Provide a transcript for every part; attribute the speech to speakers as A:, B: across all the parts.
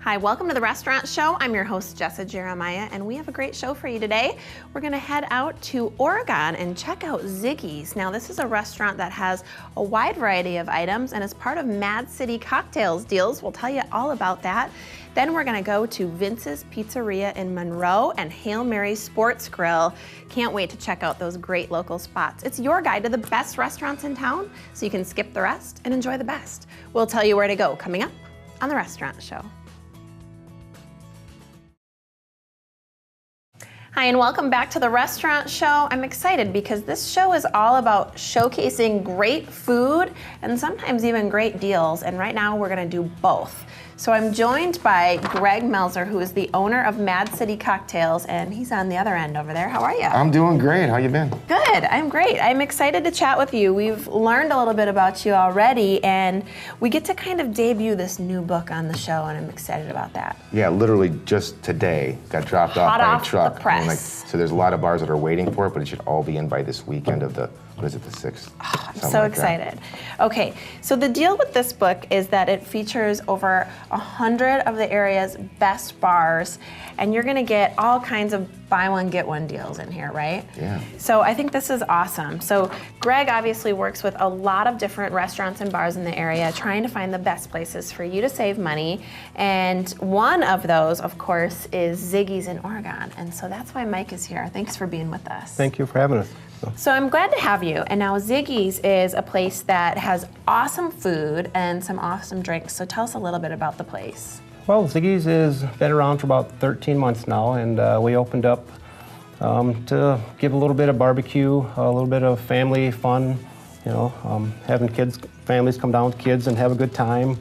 A: Hi, welcome to the Restaurant Show. I'm your host, Jessa Jeremiah, and we have a great show for you today. We're gonna head out to Oregon and check out Ziggys. Now, this is a restaurant that has a wide variety of items and is part of Mad City Cocktails deals. We'll tell you all about that. Then we're gonna go to Vince's Pizzeria in Monroe and Hail Mary's Sports Grill. Can't wait to check out those great local spots. It's your guide to the best restaurants in town, so you can skip the rest and enjoy the best. We'll tell you where to go coming up on the Restaurant Show. Hi, and welcome back to the Restaurant Show. I'm excited because this show is all about showcasing great food and sometimes even great deals, and right now we're gonna do both. So I'm joined by Greg Melzer, who is the owner of Mad City Cocktails, and he's on the other end over there. How are you?
B: I'm doing great. How you been?
A: Good, I'm great. I'm excited to chat with you. We've learned a little bit about you already, and we get to kind of debut this new book on the show, and I'm excited about that.
B: Yeah, literally just today got dropped off by a truck.
A: The press.
B: So there's a lot of bars that are waiting for it, but it should all be in by this weekend of the, what is it, the 6th?
A: Oh, I'm so excited. Okay, so the deal with this book is that it features over 100 of the area's best bars, and you're gonna get all kinds of buy one, get one deals in here, right?
B: Yeah.
A: So I think this is awesome. So Greg obviously works with a lot of different restaurants and bars in the area, trying to find the best places for you to save money. And one of those, of course, is Ziggys in Oregon. And so that's why Mike is here. Thanks for being with us.
C: Thank you for having us.
A: So I'm glad to have you. And now Ziggys is a place that has awesome food and some awesome drinks. So tell us a little bit about the place.
C: Well, Ziggys has been around for about 13 months now, and we opened up to give a little bit of barbecue, a little bit of family fun, you know, having families come down with kids and have a good time,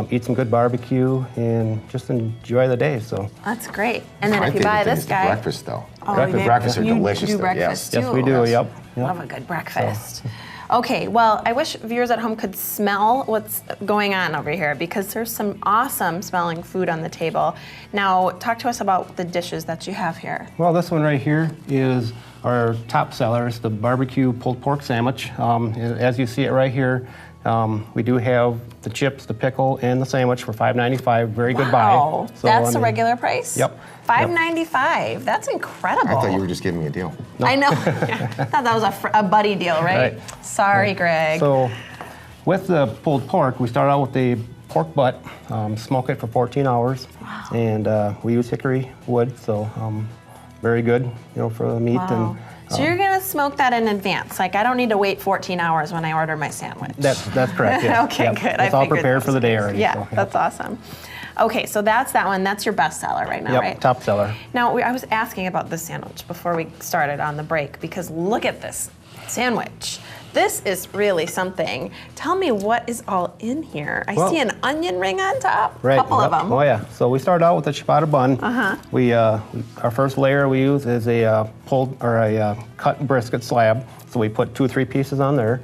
C: eat some good barbecue, and just enjoy the day. So
A: that's great. And then if you buy this guy,
B: breakfast though.
A: Oh,
B: breakfast are delicious.
A: You do breakfast too.
C: Yes, we do. Yep.
A: Love a good breakfast. Okay, well, I wish viewers at home could smell what's going on over here because there's some awesome smelling food on the table. Now, talk to us about the dishes that you have here.
C: Well, this one right here is our top seller. It's the barbecue pulled pork sandwich. As you see it right here, we do have the chips, the pickle, and the sandwich for $5.95. Very good buy.
A: Wow, so, that's the regular price?
C: Yep.
A: $5.95. That's incredible.
B: I thought you were just giving me a deal.
A: No. I know. I thought that was a buddy deal, right? Sorry, Greg.
C: So, with the pulled pork, we start out with the pork butt, smoke it for 14 hours, and we use hickory wood, so very good, you know, for the meat.
A: Wow. So you're gonna smoke that in advance. Like I don't need to wait 14 hours when I order my sandwich.
C: That's correct. Yeah.
A: Okay,
C: yep.
A: good.
C: It's all prepared for the day already.
A: Yeah,
C: so,
A: that's awesome. Okay, so that's that one. That's your best seller right now,
C: yep,
A: right?
C: top seller.
A: Now, I was asking about this sandwich before we started on the break because look at this sandwich. This is really something. Tell me what is all in here. I see an onion ring on top.
C: Right.
A: A couple of them.
C: Oh yeah. So we start out with a ciabatta bun. We our first layer we use is a pulled or a cut brisket slab. So we put 2 or 3 pieces on there,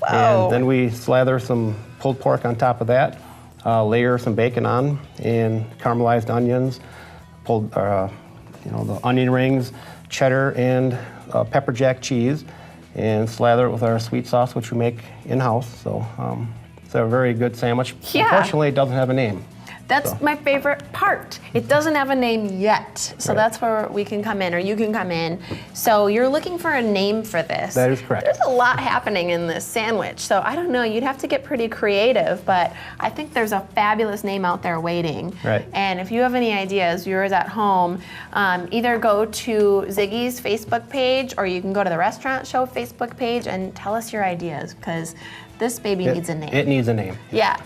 C: and then we slather some pulled pork on top of that. Layer some bacon on and caramelized onions, pulled you know, the onion rings, cheddar and pepper jack cheese, and slather it with our sweet sauce, which we make in-house. So it's a very good sandwich.
A: Yeah.
C: Unfortunately, it doesn't have a name.
A: That's my favorite part. It doesn't have a name yet. So that's where we can come in, or you can come in. So you're looking for a name for this.
C: That is correct.
A: There's a lot happening in this sandwich. So I don't know, you'd have to get pretty creative, but I think there's a fabulous name out there waiting.
C: Right.
A: And if you have any ideas, viewers at home, either go to Ziggys Facebook page, or you can go to the Restaurant Show Facebook page and tell us your ideas, because this baby needs a name.
C: It needs a name.
A: Yeah,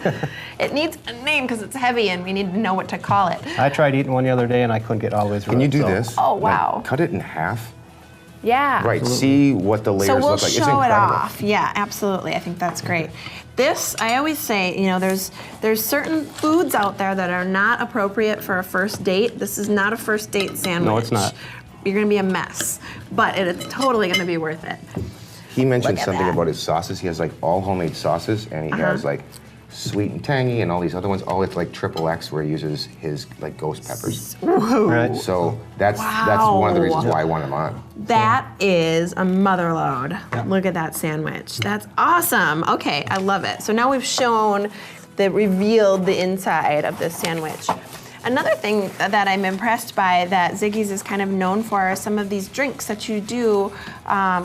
A: it needs a name because it's heavy and we need to know what to call it.
C: I tried eating one the other day and I couldn't get all the way through.
B: Can you do this?
A: Oh, wow.
B: Like, cut it in half.
A: Yeah.
B: Right, see what the layers
A: So we'll
B: look like. It's
A: show it
B: incredible.
A: off. Yeah, absolutely. I think that's great. This, I always say, you know, there's certain foods out there that are not appropriate for a first date. This is not a first date sandwich.
C: No, it's not.
A: You're gonna be a mess, but it's totally gonna be worth it.
B: He mentioned something
A: that.
B: about his sauces. He has like all homemade sauces, and he has like sweet and tangy and all these other ones, all with like XXX, where he uses his like ghost peppers.
C: Right.
B: So that's one of the reasons why I want him on.
A: That is a mother load.
C: Yeah.
A: Look at that sandwich. That's awesome. Okay, I love it. So now we've revealed the inside of this sandwich. Another thing that I'm impressed by that Ziggys is kind of known for are some of these drinks that you do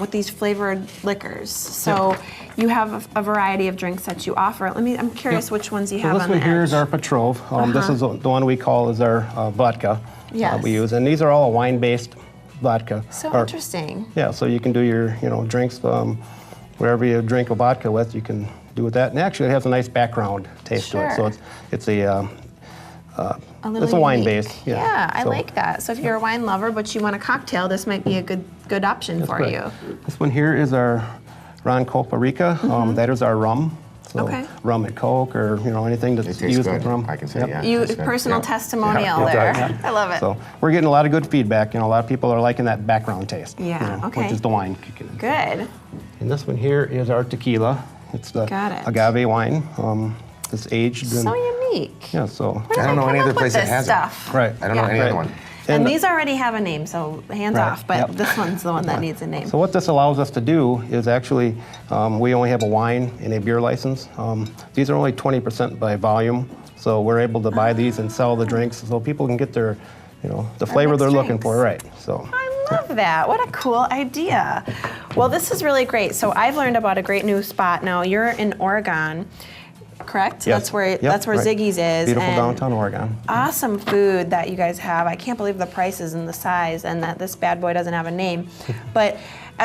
A: with these flavored liquors. So you have a variety of drinks that you offer. I'm curious which ones you have on the
C: This one here
A: edge.
C: is our Petrov. This is the one we call is our vodka we use. And these are all wine-based vodka.
A: So interesting.
C: Yeah, so you can do your drinks, wherever you drink a vodka with, you can do with that. And actually it has a nice background taste to it. So it's a wine base.
A: Yeah, I like that. So if you're a wine lover but you want a cocktail, this might be a good option for you.
C: This one here is our Ron Copa Rica. That is our rum. So rum and Coke or anything that's used with rum.
B: I can say,
A: Personal testimonial there. I love it.
C: So we're getting a lot of good feedback. A lot of people are liking that background taste. Which is the wine kicking in.
A: Good.
C: And this one here is our tequila. It's the agave wine. It's aged.
A: So unique.
C: Yeah, so.
B: I don't know any other place that has
A: stuff?
B: it. Right. I don't know any other one.
A: And these already have a name, so hands off, but this one's the one that needs a name.
C: So what this allows us to do is actually, we only have a wine and a beer license. These are only 20% by volume, so we're able to buy these and sell the drinks so people can get their, the flavor they're looking for, right? So.
A: I love that. What a cool idea. Well, this is really great. So I've learned about a great new spot. Now, you're in Oregon. Correct?
C: Yes.
A: That's where Ziggys is.
C: Beautiful
A: and
C: downtown Oregon.
A: Awesome food that you guys have. I can't believe the prices and the size and that this bad boy doesn't have a name. But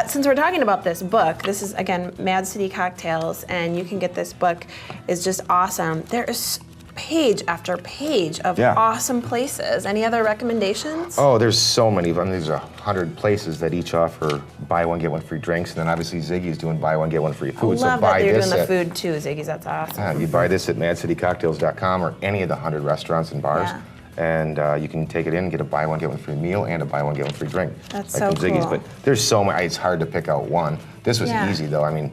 A: since we're talking about this book, this is, again, Mad City Cocktails, and you can get this book. It's just awesome. There is page after page of awesome places. Any other recommendations?
B: Oh, there's so many. I mean, there's 100 places that each offer buy one, get one free drinks, and then obviously Ziggy's doing buy one, get one free food.
A: I love that you're doing the food too, Ziggy's. That's awesome.
B: You buy this at madcitycocktails.com or any of the 100 restaurants and bars. And you can take it in and get a buy one, get one free meal and a buy one, get one free drink.
A: That's so cool.
B: Ziggy's. But there's so many, it's hard to pick out one. This was easy though. I mean,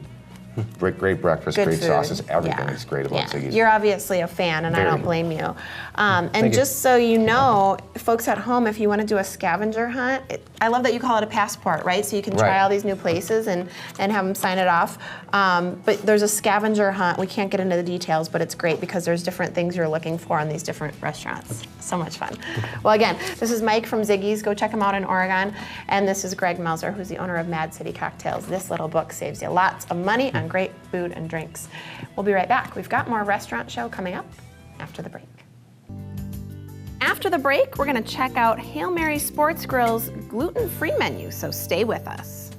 B: great breakfast, great sauces, everything is great about Ziggy's.
A: You're obviously a fan, and I don't blame you. And just so you know, folks at home, if you want to do a scavenger hunt, I love that you call it a passport, right? So you can try all these new places and have them sign it off. But there's a scavenger hunt. We can't get into the details, but it's great because there's different things you're looking for in these different restaurants. So much fun. Well, again, this is Mike from Ziggy's. Go check him out in Oregon. And this is Greg Melzer, who's the owner of Mad City Cocktails. This little book saves you lots of money on great food and drinks. We'll be right back. We've got more Restaurant Show coming up after the break. After the break, we're going to check out Hail Mary Sportsgirl's gluten-free menu, so stay with us.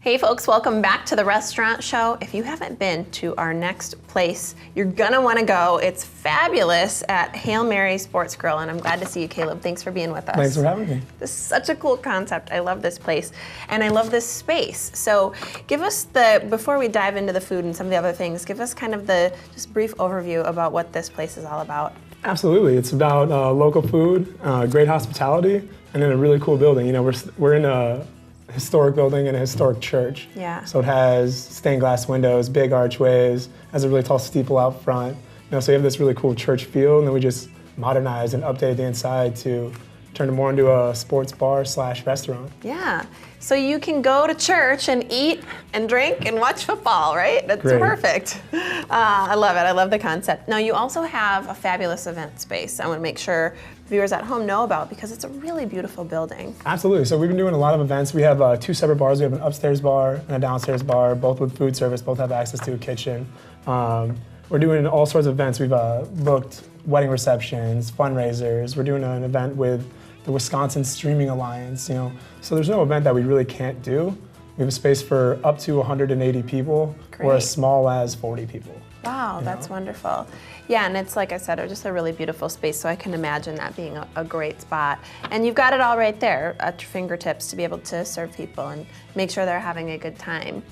A: Hey folks, welcome back to the Restaurant Show. If you haven't been to our next place, you're gonna wanna go. It's fabulous at Hail Mary Sportsgirl, and I'm glad to see you, Caleb. Thanks for being with us.
D: Thanks for having me.
A: This is such a cool concept. I love this place, and I love this space. So give us before we dive into the food and some of the other things, give us kind of the just brief overview about what this place is all about.
D: Absolutely, it's about local food, great hospitality, and in a really cool building. We're in a historic building and a historic church.
A: Yeah.
D: So it has stained glass windows, big archways, has a really tall steeple out front. So you have this really cool church feel, and then we just modernized and updated the inside to turn it more into a sports bar / restaurant.
A: Yeah. So you can go to church and eat and drink and watch football, right? That's
D: Great.
A: Perfect. I love it. I love the concept. Now you also have a fabulous event space I want to make sure viewers at home know about because it's a really beautiful building.
D: Absolutely. So we've been doing a lot of events. We have 2 separate bars. We have an upstairs bar and a downstairs bar, both with food service, both have access to a kitchen. We're doing all sorts of events. We've booked wedding receptions, fundraisers. We're doing an event with the Wisconsin Streaming Alliance, So there's no event that we really can't do. We have a space for up to 180 people or as small as 40 people.
A: Wow, that's wonderful. Yeah, and it's, like I said, just a really beautiful space, so I can imagine that being a great spot. And you've got it all right there at your fingertips to be able to serve people and make sure they're having a good time.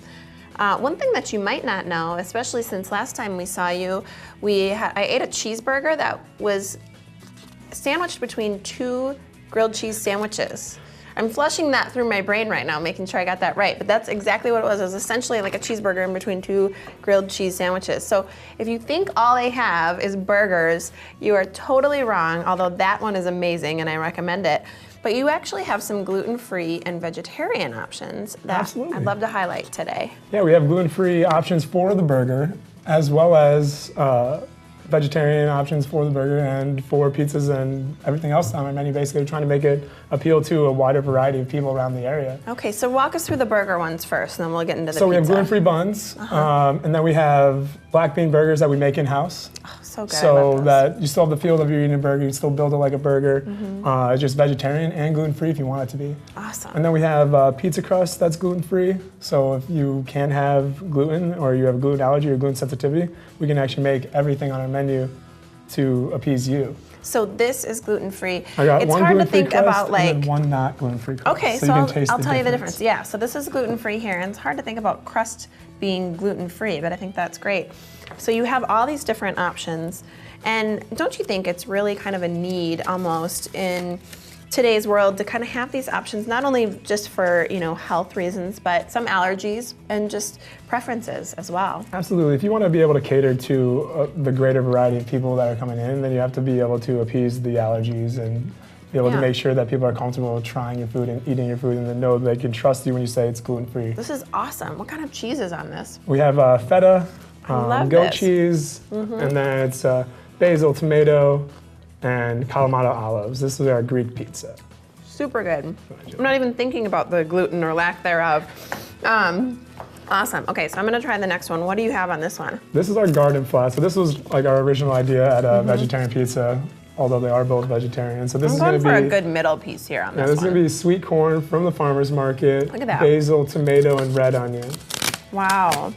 A: One thing that you might not know, especially since last time we saw you, I ate a cheeseburger that was sandwiched between 2 grilled cheese sandwiches. I'm flushing that through my brain right now, making sure I got that right, but that's exactly what it was. It was essentially like a cheeseburger in between 2 grilled cheese sandwiches. So if you think all they have is burgers, you are totally wrong, although that one is amazing and I recommend it. But you actually have some gluten-free and vegetarian options that
D: Absolutely.
A: I'd love to highlight today.
D: Yeah, we have gluten-free options for the burger, as well as vegetarian options for the burger and for pizzas and everything else on our menu. Basically, we're trying to make it appeal to a wider variety of people around the area.
A: Okay, so walk us through the burger ones first, and then we'll get into the
D: So we have
A: pizza.
D: gluten-free buns, and then we have black bean burgers that we make in-house.
A: Oh, so good. I
D: So
A: love those.
D: that you still have the feel of you're eating a burger, you still build it like a burger. It's just vegetarian and gluten-free if you want it to be.
A: Awesome.
D: And then we have pizza crust that's gluten-free. So if you can't have gluten or you have a gluten allergy or gluten sensitivity, we can actually make everything on our menu to appease you.
A: So this is gluten-free.
D: I got
A: It's
D: one
A: hard to
D: gluten-free
A: think
D: crust
A: about
D: and
A: like.
D: then one not gluten-free crust.
A: Okay, so
D: you can
A: I'll
D: taste
A: tell you the difference. Yeah, so this is gluten-free here, and it's hard to think about crust being gluten-free, but I think that's great. So you have all these different options, and don't you think it's really kind of a need almost in today's world to kind of have these options, not only just for, you know, health reasons, but some allergies and just preferences as well.
D: Absolutely. If you want to be able to cater to the greater variety of people that are coming in, then you have to be able to appease the allergies and be able to make sure that people are comfortable trying your food and eating your food and then know they can trust you when you say it's gluten-free.
A: This is awesome. What kind of cheese is on this?
D: We have feta,
A: love
D: goat
A: this.
D: cheese, and then it's basil, tomato, and Kalamata olives. This is our Greek pizza.
A: Super good. I'm not even thinking about the gluten or lack thereof. Awesome. Okay, so I'm gonna try the next one. What do you have on this one?
D: This is our garden flat. So this was like our original idea at a vegetarian pizza, although they are both vegetarian. So this
A: I'm
D: is
A: going
D: going
A: for
D: to
A: a
D: be
A: good middle piece here on
D: yeah,
A: this
D: this is
A: one.
D: going to be sweet corn from the farmer's market,
A: Look at that.
D: basil, tomato, and red onion.
A: Wow.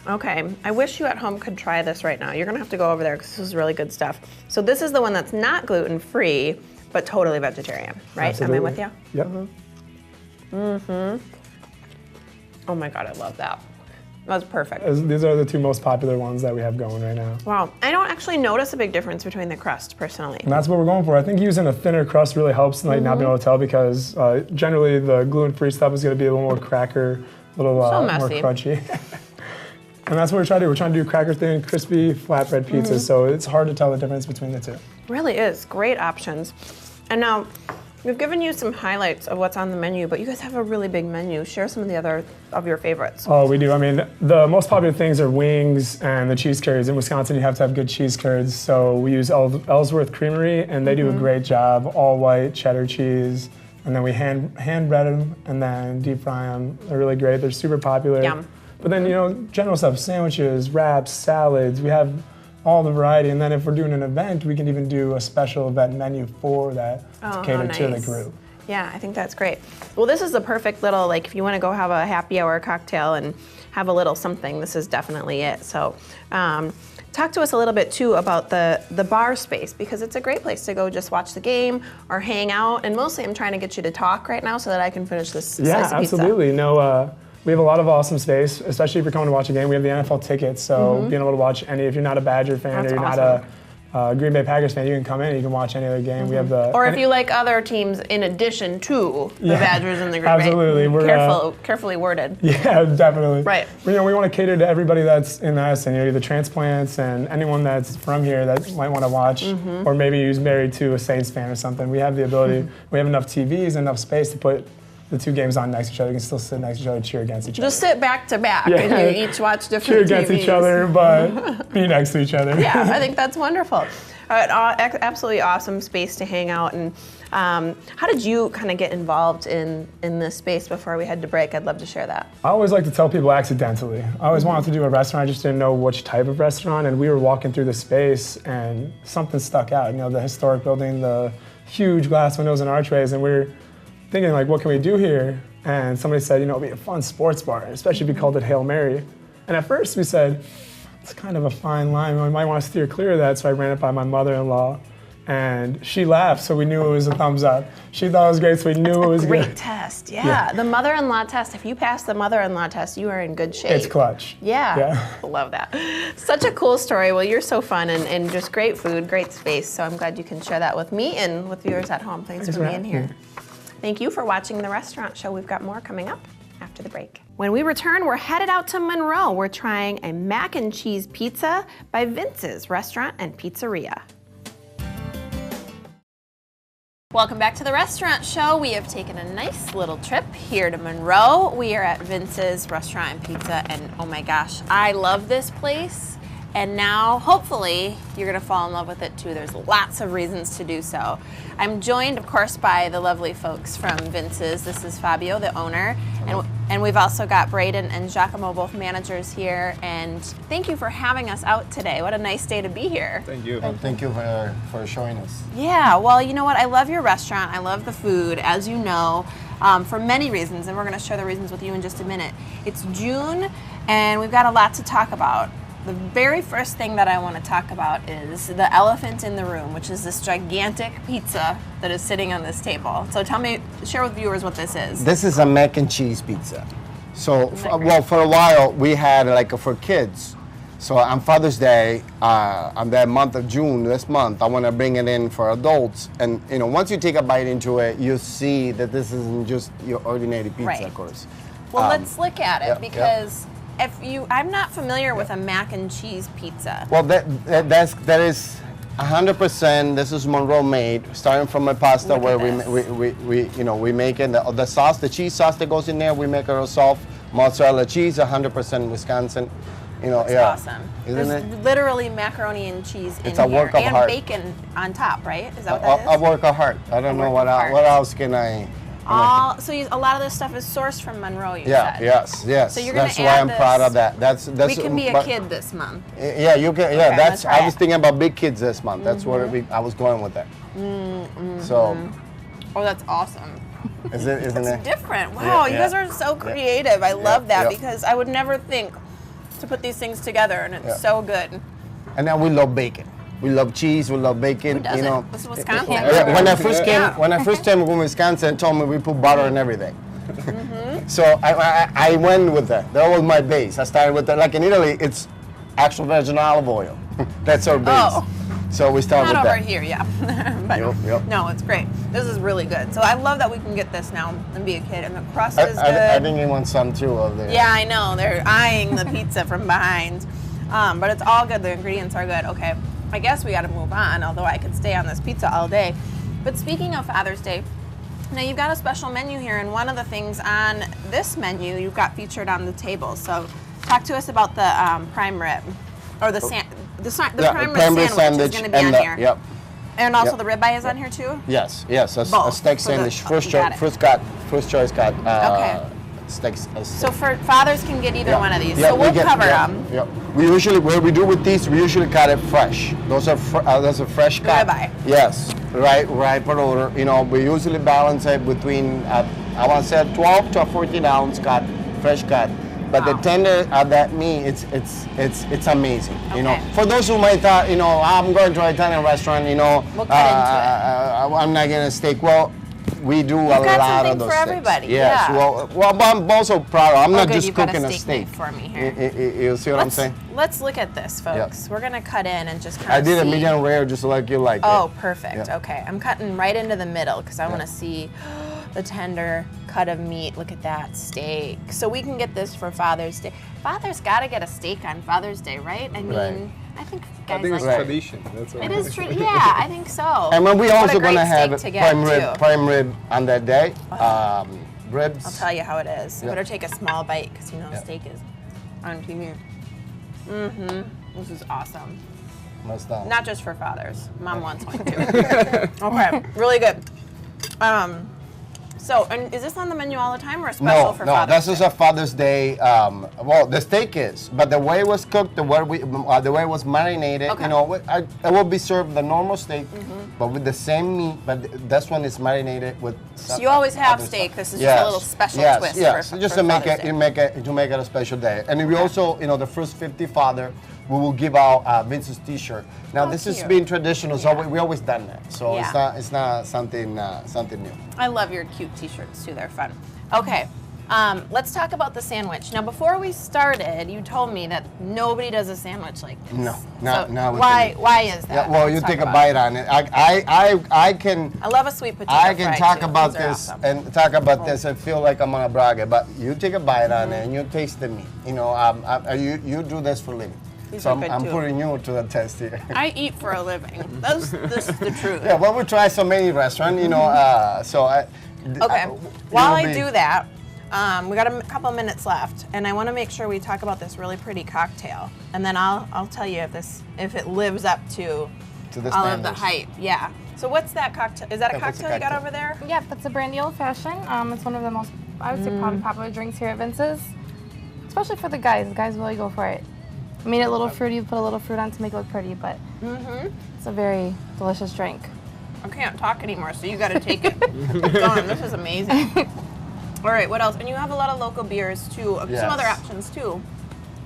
A: Okay, I wish you at home could try this right now. You're gonna have to go over there because this is really good stuff. So this is the one that's not gluten-free, but totally vegetarian, right?
D: Absolutely.
A: Am I with you?
D: Yep.
A: Oh my God, I love that. That's perfect.
D: These are the two most popular ones that we have going right now.
A: Wow, I don't actually notice a big difference between the crust, personally.
D: And that's what we're going for. I think using a thinner crust really helps, like not being able to tell, because generally the gluten-free stuff is going to be a little more cracker, a little
A: So
D: more
A: messy.
D: crunchy. And that's what we're trying to do. We're trying to do cracker thin, crispy, flatbread pizzas, so it's hard to tell the difference between the two.
A: Really is, great options. And now, we've given you some highlights of what's on the menu, but you guys have a really big menu. Share some of the other of your favorites.
D: Oh, we do. I mean, the most popular things are wings and the cheese curds. In Wisconsin, you have to have good cheese curds, so we use Ellsworth Creamery, and they do a great job. All white cheddar cheese, and then we hand bread them and then deep fry them. They're really great. They're super popular.
A: Yum.
D: But then, you know, general stuff, sandwiches, wraps, salads. We have all the variety, and then if we're doing an event, we can even do a special event menu for that to cater to the group.
A: Yeah, I think that's great. Well, this is the perfect little, like, if you want to go have a happy hour cocktail and have a little something, this is definitely it. So, talk to us a little bit too about the bar space, because it's a great place to go just watch the game or hang out. And mostly, I'm trying to get you to talk right now so that I can finish this slice of pizza.
D: Absolutely. No, we have a lot of awesome space, especially if you're coming to watch a game. We have the NFL tickets, so being able to watch any, if you're not a Badger fan
A: That's
D: or you're
A: awesome.
D: not a Green Bay Packers fan, you can come in, you can watch any other game. We have the
A: Or if you like other teams in addition to the Badgers and the Green Bay.
D: absolutely. We're,
A: Carefully worded.
D: yeah, definitely.
A: Right.
D: You know, we want to cater to everybody that's in Madison, you know, either transplants and anyone that's from here that might want to watch, or maybe who's married to a Saints fan or something. We have the ability, we have enough TVs, enough space to put the two games on next to each other. You can still sit next to each other, cheer against each other.
A: Just sit back to back
D: Yeah.
A: and you each watch different
D: Cheer against
A: TVs.
D: each other, but be next to each other.
A: Yeah, I think that's wonderful. Absolutely awesome space to hang out. And how did you kind of get involved in this space before we had to break? I'd love to share that.
D: I always like to tell people accidentally. I always wanted to do a restaurant, I just didn't know which type of restaurant, and we were walking through the space and something stuck out. You know, the historic building, the huge glass windows and archways, and we were thinking, like, what can we do here? And somebody said, you know, it'd be a fun sports bar, especially if we called it Hail Mary. And at first we said, it's kind of a fine line. We might want to steer clear of that, so I ran it by my mother-in-law. And she laughed, so we knew it was a thumbs up. She thought it was great, so we knew it was
A: Great
D: good.
A: test, yeah. The mother-in-law test. If you pass the mother-in-law test, you are in good shape.
D: It's clutch.
A: Yeah, love that. Such a cool story. Well, you're so fun and just great food, great space. So I'm glad you can share that with me and with viewers at home. Thanks for being here. Thank you for watching The Restaurant Show. We've got more coming up after the break. When we return, we're headed out to Monroe. We're trying a mac and cheese pizza by Vince's Restaurant and Pizzeria. Welcome back to the restaurant show. We have taken a nice little trip here to Monroe. We are at Vince's Restaurant and Pizza, and oh my gosh, I love this place. And now, hopefully, you're gonna fall in love with it too. There's lots of reasons to do so. I'm joined, of course, by the lovely folks from Vince's. This is Fabio, the owner, and we've also got Braden and Giacomo, both managers here. And thank you for having us out today. What a nice day to be here.
E: Thank you.
F: And thank you for showing us.
A: Yeah, well, you know what? I love your restaurant. I love the food, as you know, for many reasons, and we're going to share the reasons with you in just a minute. It's June, and we've got a lot to talk about. The very first thing that I want to talk about is the elephant in the room, which is this gigantic pizza that is sitting on this table. So share with viewers what this is.
F: This is a mac and cheese pizza. So, well, for a while we had like for kids. So on Father's Day, on that month of June, this month, I want to bring it in for adults. And you know, once you take a bite into it, you see that this isn't just your ordinary pizza,
A: Right.
F: of course.
A: Well, let's look at it
F: yep,
A: because I'm not familiar with a mac and cheese pizza.
F: Well, that is 100%. This is Monroe made, starting from a pasta
A: Look
F: where
A: at
F: we make it the sauce, the cheese sauce that goes in there. We make it ourselves. Mozzarella cheese, 100% Wisconsin. You know,
A: It's
F: yeah.
A: awesome.
F: Isn't
A: There's
F: it?
A: literally macaroni and cheese in
F: It's a
A: here,
F: work of
A: and
F: art.
A: bacon on top, right? Is that what that
F: A
A: is?
F: work of heart. I don't know
A: work of art.
F: what else can I.
A: So a lot of this stuff is sourced from Monroe, you
F: Yeah.
A: said.
F: Yes.
A: So you're gonna
F: that's why
A: add
F: I'm proud of
A: this.
F: that. That's
A: We can be a
F: but-
A: kid this month.
F: Yeah, you can. Yeah,
A: Okay,
F: that's.
A: let's try
F: I was
A: it.
F: thinking about big kids this month. That's what I was going with that. So,
A: Oh, that's awesome.
F: isn't
A: It's
F: it?
A: different. Wow, you
F: yeah.
A: guys are so creative. I love that
F: yeah.
A: because I would never think to put these things together, and it's
F: Yeah.
A: so good.
F: And then we love bacon. We love cheese. We love bacon.
A: Who doesn't?
F: You know.
A: This is Wisconsin.
F: When I first came,
A: Yeah.
F: when I first came to Wisconsin, told me we put butter in everything. So I went with that. That was my base. I started with that. Like in Italy, it's actual virgin olive oil. That's our base.
A: Oh.
F: So we start
A: Not
F: with
A: over
F: that.
A: here, yeah. But
F: Yep.
A: no, it's great. This is really good. So I love that we can get this now and be a kid, and the crust is good.
F: I think he wants some too over there.
A: Yeah, I know. They're eyeing the pizza from behind. But it's all good. The ingredients are good. Okay, I guess we got to move on, although I could stay on this pizza all day. But speaking of Father's Day, now you've got a special menu here, and one of the things on this menu you've got featured on the table. So talk to us about the prime rib, or the prime rib sandwich is going to be on here.
F: Yep.
A: And also
F: Yep.
A: the ribeye is on here too?
F: Yes. A
A: Both.
F: steak
A: For the-
F: sandwich.
A: got it.
F: First choice got.
A: Okay.
F: Steak.
A: So for fathers can get either one of these.
F: Yeah,
A: So we'll cover them.
F: Yep. We usually, what we do with these, we usually cut it fresh. Those are fresh cut.
A: Ribeye.
F: Yes, right per order. You know, we usually balance it between, I want to say 12 to a 14 ounce cut, fresh cut. But
A: Wow.
F: the tender of that meat, it's amazing. You know,
A: Okay.
F: for those who might thought, you know, I'm going to an Italian restaurant, you know,
A: We'll cut into
F: I'm not getting a steak. Well, we do a
A: got
F: lot
A: something
F: of those
A: for
F: steaks.
A: everybody,
F: Yes.
A: yeah.
F: Well, but I'm also proud. I'm not
A: good,
F: just
A: you've got a
F: cooking a
A: steak
F: steak.
A: knife for me here.
F: You see what I'm saying?
A: Let's look at this, folks. We're gonna cut in and just kind
F: I
A: of
F: did a
A: see.
F: medium rare just like you like
A: Oh,
F: it.
A: perfect.
F: Yeah.
A: Okay, I'm cutting right into the middle because I want to see the tender cut of meat. Look at that steak. So we can get this for Father's Day. Father's got to get a steak on Father's Day, right? I mean,
F: Right.
A: I think
E: I
A: guys
E: think it's
A: like
E: tradition. That's all.
A: it is true. Yeah, I think so.
F: And then we
A: What a
F: also
A: great
F: gonna have
A: steak to get, too.
F: prime rib on that day. Ribs.
A: I'll tell you how it is. I
F: Yeah.
A: better take a small bite because you know
F: Yeah.
A: steak is on TV. This is awesome.
F: Must down.
A: Not just for fathers. Mom wants one too. Okay, really good. So, and is this on the menu all the time or a special
F: No,
A: for
F: no,
A: Father's
F: this is
A: Day?
F: a Father's Day. Well, the steak is, but the way it was cooked, the way it was marinated,
A: Okay.
F: you know, it will be served the normal steak, but with the same meat. But this one is marinated with.
A: So you always have steak. This is just a little special twist
F: Yes,
A: for
F: just
A: for
F: to make
A: Father's Day.
F: to make it a special day. And we also, you know, the first 50 father, we will give out Vince's T-shirt. Now this has
A: cute.
F: been traditional, so we always done that. So
A: Yeah.
F: it's not something new.
A: I love your cute T-shirts too. They're fun. Okay, let's talk about the sandwich. Now, before we started, you told me that nobody does a sandwich like this.
F: No,
A: So
F: not with
A: why?
F: the-
A: Why is that?
F: Yeah, well, you
A: Let's talk
F: take a
A: about
F: bite
A: it.
F: on it. I can.
A: I love a sweet potato
F: I can
A: fry,
F: talk
A: too.
F: about
A: Those are
F: this
A: awesome.
F: and talk about this and feel like I'm on a brag, but you take a bite on it and you taste the meat. You know, you do this for a living.
A: These
F: So
A: are good
F: I'm
A: too.
F: putting you to the test here.
A: I eat for a living. This is the truth.
F: Yeah, well, we try so many restaurants, you know, so I...
A: Okay,
F: it
A: while
F: will
A: I
F: be-
A: do that, we got a couple minutes left, and I want to make sure we talk about this really pretty cocktail, and then I'll tell you if it lives up to
F: the
A: all of the
F: standards.
A: hype. Yeah. So what's that cocktail? Is that a
F: Yeah, what's the
A: cocktail you got
F: cocktail?
A: over there?
E: Yeah, that's a brandy old fashioned. It's one of the most, I would say, probably popular drinks here at Vince's, especially for the guys. The guys really go for it. I made it a little fruity, put a little fruit on to make it look pretty, but it's a very delicious drink.
A: I can't talk anymore, so you got to take it. Dawn, this is amazing. All right, what else? And you have a lot of local beers too,
F: Yes.
A: some other options too,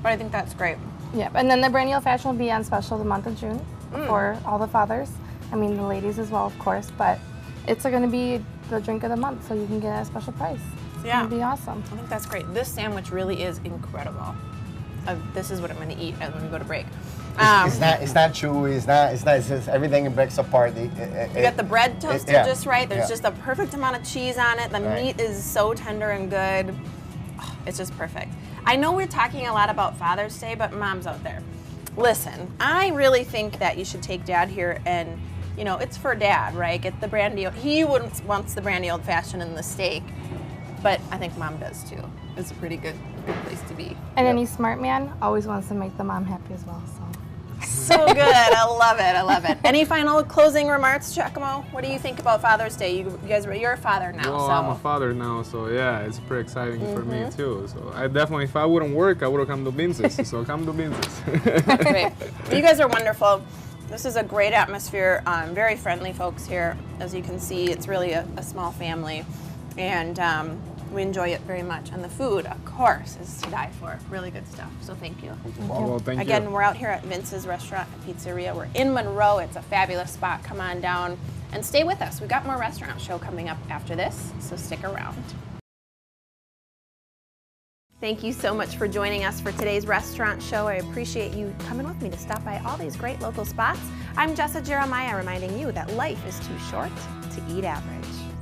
A: but I think that's great.
E: Yeah, and then the brandy old fashioned will be on special the month of June for all the fathers. I mean, the ladies as well, of course, but it's going to be the drink of the month, so you can get a special price. It's
A: Yeah.
E: going to be awesome.
A: I think that's great. This sandwich really is incredible. This is what I'm going to eat when we go to break.
F: It's not chewy. It's just everything breaks apart.
A: You got the bread toasted
F: yeah,
A: just right. There's
F: yeah.
A: just a perfect amount of cheese on it. The
F: Right.
A: meat is so tender and good. Oh, it's just perfect. I know we're talking a lot about Father's Day, but moms out there, listen, I really think that you should take Dad here and, you know, it's for Dad, right? Get the brandy. He wants the brandy old fashioned and the steak, but I think Mom does too. It's a pretty good place to be.
E: And any smart man always wants to make the mom happy as well.
A: So good. I love it. I love it. Any final closing remarks, Giacomo? What do you think about Father's Day? You guys, you're a father now.
G: Well,
A: so.
G: I'm a father now, so yeah, it's pretty exciting for me
A: Mm-hmm.
G: too. So I definitely, if I wouldn't work, I would have come to Vince's. So come to Vince's.
A: Great. You guys are wonderful. This is a great atmosphere. Very friendly folks here. As you can see, it's really a small family, and we enjoy it very much. And the food, of course, is to die for. Really good stuff. So thank you.
G: Well, thank
A: Again,
G: you.
A: we're out here at Vince's Restaurant and Pizzeria. We're in Monroe. It's a fabulous spot. Come on down and stay with us. We've got more restaurant show coming up after this, so stick around. Thank you so much for joining us for today's restaurant show. I appreciate you coming with me to stop by all these great local spots. I'm Jessa Jeremiah, reminding you that life is too short to eat average.